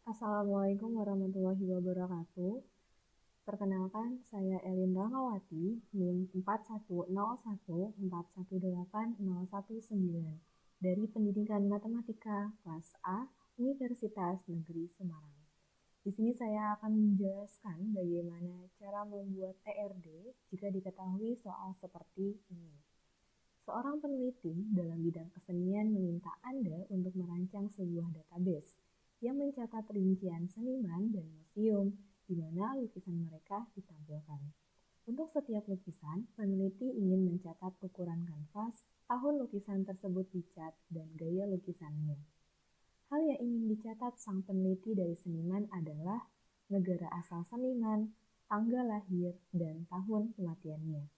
Assalamualaikum warahmatullahi wabarakatuh. Perkenalkan, saya Elin Ramawati, NIM 4101418019 dari Pendidikan Matematika kelas A Universitas Negeri Semarang. Di sini saya akan menjelaskan bagaimana cara membuat ERD jika diketahui soal seperti ini. Seorang peneliti dalam bidang kesenian meminta Anda untuk merancang sebuah database yang mencatat rincian seniman dan museum di mana lukisan mereka ditampilkan. Untuk setiap lukisan, peneliti ingin mencatat ukuran kanvas, tahun lukisan tersebut dicat, dan gaya lukisannya. Hal yang ingin dicatat sang peneliti dari seniman adalah negara asal seniman, tanggal lahir, dan tahun kematiannya.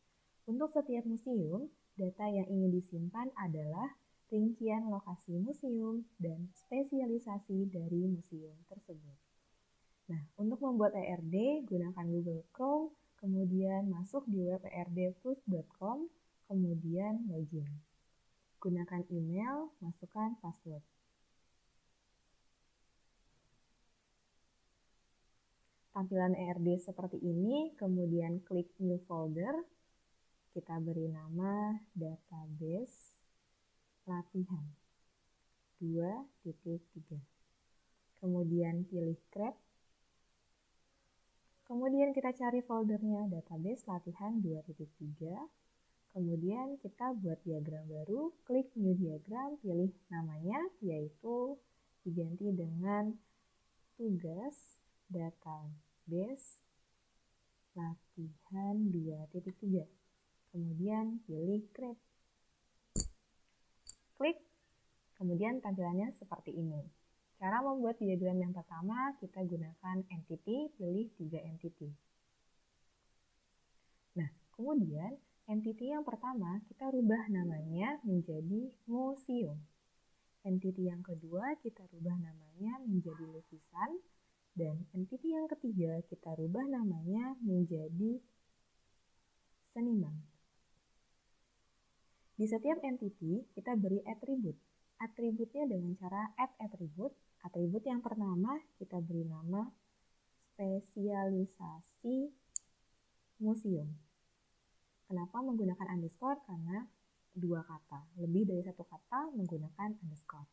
Untuk setiap museum, data yang ingin disimpan adalah rincian lokasi museum dan spesialisasi dari museum tersebut. Nah, untuk membuat ERD, gunakan Google Chrome, kemudian masuk di web erdproof.com, kemudian login. Gunakan email, masukkan password. Tampilan ERD seperti ini, kemudian klik New Folder, kita beri nama database latihan 2.3. Kemudian pilih Grab. Kemudian kita cari foldernya database latihan 2.3. Kemudian kita buat diagram baru, klik New Diagram, pilih namanya, yaitu diganti dengan tugas database latihan 2.3. Kemudian pilih Create. Klik, kemudian tampilannya seperti ini. Cara membuat diagram yang pertama, kita gunakan entity, pilih 3 entity. Nah, kemudian entity yang pertama, kita rubah namanya menjadi museum. Entity yang kedua, kita rubah namanya menjadi lukisan. Dan entity yang ketiga, kita rubah namanya menjadi seniman. Di setiap entity, kita beri atribut. Atributnya dengan cara add atribut. Atribut yang pertama, kita beri nama spesialisasi museum. Kenapa menggunakan underscore? Karena dua kata. Lebih dari satu kata menggunakan underscore.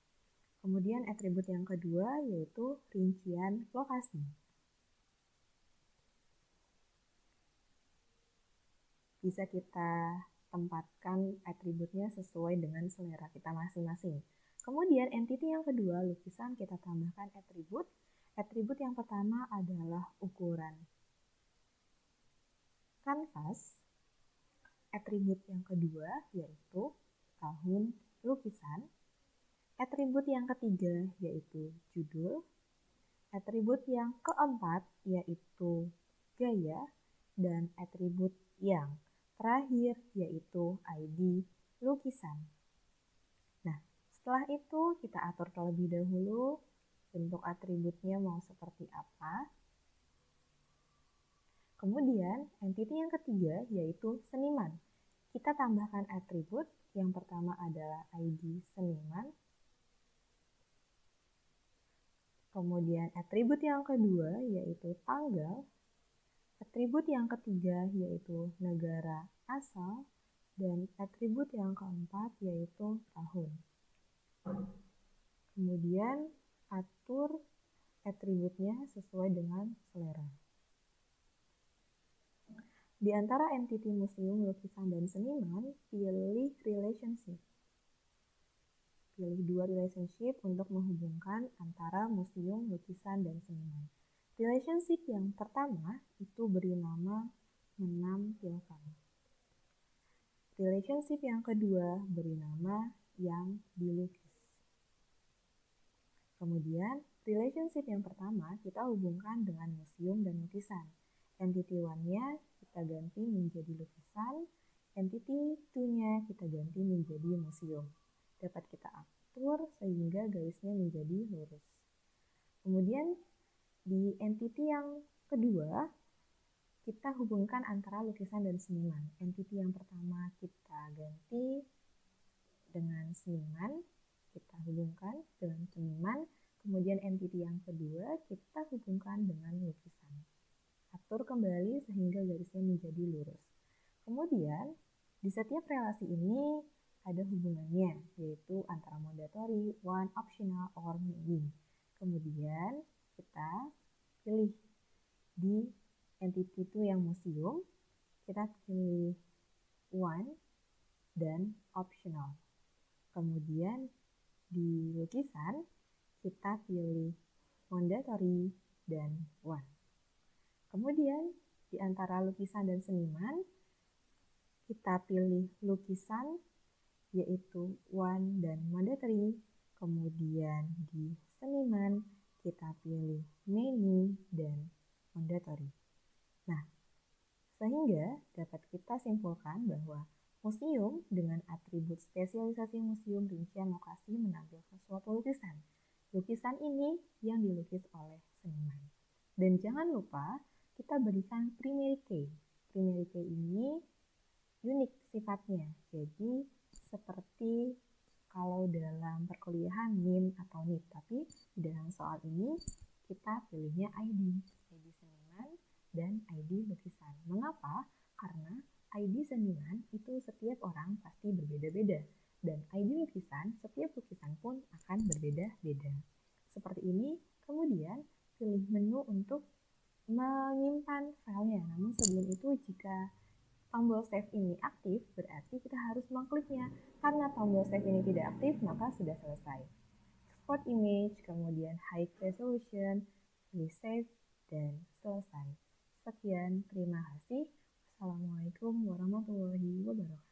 Kemudian atribut yang kedua yaitu rincian lokasi. Bisa kita tempatkan atributnya sesuai dengan selera kita masing-masing. Kemudian entity yang kedua, lukisan, kita tambahkan atribut. Atribut yang pertama adalah ukuran kanvas. Atribut yang kedua yaitu tahun lukisan. Atribut yang ketiga yaitu judul. Atribut yang keempat yaitu gaya. Dan atribut yang terakhir yaitu ID lukisan. Nah, setelah itu kita atur terlebih dahulu bentuk atributnya mau seperti apa. Kemudian entity yang ketiga yaitu seniman. Kita tambahkan atribut, yang pertama adalah ID seniman. Kemudian atribut yang kedua yaitu tanggal. Atribut yang ketiga yaitu negara asal. Dan atribut yang keempat yaitu tahun. Kemudian atur atributnya sesuai dengan selera. Di antara entity museum, lukisan, dan seniman, pilih relationship. Pilih dua relationship untuk menghubungkan antara museum, lukisan, dan seniman. Relationship yang pertama itu beri nama menampilkan. Relationship yang kedua beri nama yang dilukis. Kemudian, relationship yang pertama kita hubungkan dengan museum dan lukisan. Entity 1-nya kita ganti menjadi lukisan, entity 2-nya kita ganti menjadi museum. Dapat kita atur sehingga garisnya menjadi lurus. Kemudian di entity yang kedua, kita hubungkan antara lukisan dan seniman. Entity yang pertama kita ganti dengan seniman, kita hubungkan dengan seniman. Kemudian entity yang kedua kita hubungkan dengan lukisan. Atur kembali sehingga garisnya menjadi lurus. Kemudian di setiap relasi ini ada hubungannya, yaitu antara mandatory, one, optional, or maybe. Kemudian kita pilih di entity itu yang museum, kita pilih one dan optional. Kemudian di lukisan kita pilih mandatory dan one. Kemudian di antara lukisan dan seniman kita pilih lukisan yaitu one dan mandatory. Kemudian di seniman kita pilih many dan mandatory. Nah, sehingga dapat kita simpulkan bahwa museum dengan atribut spesialisasi museum, rincian, lokasi menampilkan suatu lukisan. Lukisan ini yang dilukis oleh seniman. Dan jangan lupa kita berikan primary key. Primary key ini unik sifatnya. Jadi seperti kalau dalam perkuliahan NIM atau NIP, tapi di dalam soal ini kita pilihnya ID seniman dan ID lukisan. Mengapa? Karena ID seniman itu setiap orang pasti berbeda-beda dan ID lukisan setiap lukisan pun akan berbeda-beda. Seperti ini, kemudian pilih menu untuk menyimpan filenya. Namun sebelum itu jika tombol save ini aktif, berarti kita harus mengkliknya. Karena tombol save ini tidak aktif, maka sudah selesai. Export image, kemudian high resolution, pilih save, dan selesai. Sekian, terima kasih. Assalamualaikum warahmatullahi wabarakatuh.